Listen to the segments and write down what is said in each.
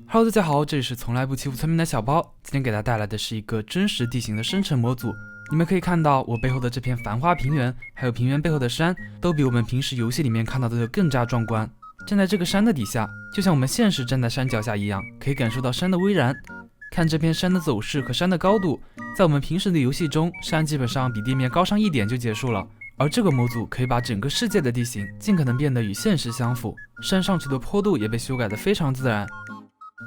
Hello， 大家好，这里是从来不欺负村民的小包。今天给大家带来的是一个真实地形的生成模组。你们可以看到我背后的这片繁花平原，还有平原背后的山，都比我们平时游戏里面看到的更加壮观。站在这个山的底下，就像我们现实站在山脚下一样，可以感受到山的巍然。看这片山的走势和山的高度，在我们平时的游戏中，山基本上比地面高上一点就结束了。而这个模组可以把整个世界的地形尽可能变得与现实相符，山上去的坡度也被修改得非常自然。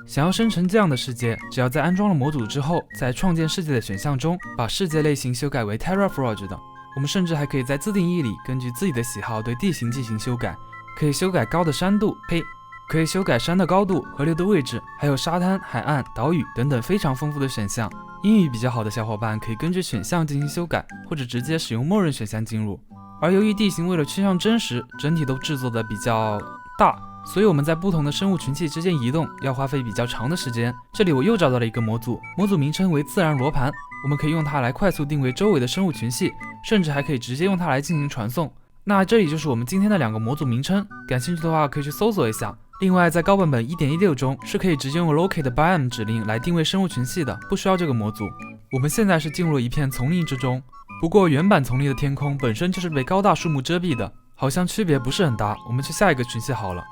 想要生成这样的世界，只要在安装了模组之后，在创建世界的选项中把世界类型修改为 Terraforge 的。我们甚至还可以在自定义里根据自己的喜好对地形进行修改，可以修改高的山度，可以修改山的高度、河流的位置，还有沙滩、海岸、岛屿等等非常丰富的选项。英语比较好的小伙伴可以根据选项进行修改，或者直接使用默认选项进入。而由于地形为了趋向真实，整体都制作的比较大，所以我们在不同的生物群系之间移动要花费比较长的时间。这里我又找到了一个模组，模组名称为自然罗盘，我们可以用它来快速定位周围的生物群系，甚至还可以直接用它来进行传送。那这里就是我们今天的两个模组名称，感兴趣的话可以去搜索一下。另外，在高版本 1.16 中是可以直接用 locate biome 指令来定位生物群系的，不需要这个模组。我们现在是进入了一片丛林之中，不过原版丛林的天空本身就是被高大树木遮蔽的，好像区别不是很大。我们去下一个群系好了。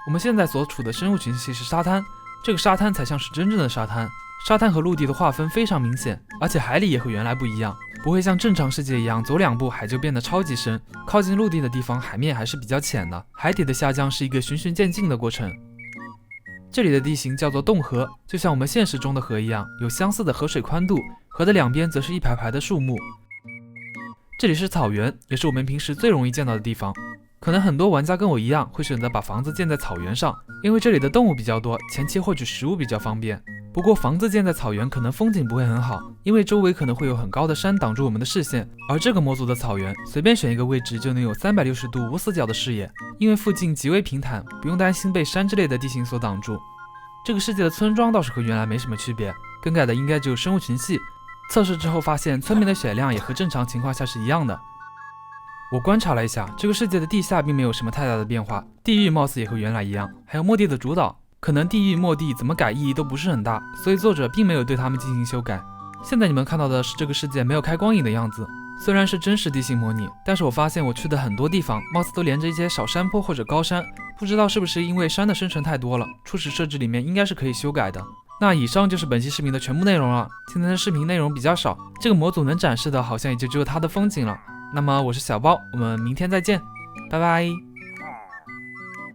我们现在所处的生物群系是沙滩，这个沙滩才像是真正的沙滩。沙滩和陆地的划分非常明显，而且海里也和原来不一样，不会像正常世界一样走两步海就变得超级深，靠近陆地的地方海面还是比较浅的，海底的下降是一个循序渐进的过程。这里的地形叫做洞河，就像我们现实中的河一样，有相似的河水宽度，河的两边则是一排排的树木。这里是草原，也是我们平时最容易见到的地方。可能很多玩家跟我一样会选择把房子建在草原上，因为这里的动物比较多，前期获取食物比较方便。不过房子建在草原可能风景不会很好，因为周围可能会有很高的山挡住我们的视线，而这个模组的草原随便选一个位置就能有360度无死角的视野，因为附近极为平坦，不用担心被山之类的地形所挡住。这个世界的村庄倒是和原来没什么区别，更改的应该只有生物群系。测试之后发现村民的血量也和正常情况下是一样的。我观察了一下，这个世界的地下并没有什么太大的变化，地狱貌似也和原来一样，还有末地的主岛，可能地狱末地怎么改意义都不是很大，所以作者并没有对他们进行修改。现在你们看到的是这个世界没有开光影的样子，虽然是真实地形模拟，但是我发现我去的很多地方貌似都连着一些小山坡或者高山，不知道是不是因为山的生成太多了，初始设置里面应该是可以修改的。那以上就是本期视频的全部内容了。今天的视频内容比较少，这个模组能展示的好像也就只有它的风景了。那么我是小包，我们明天再见，拜拜。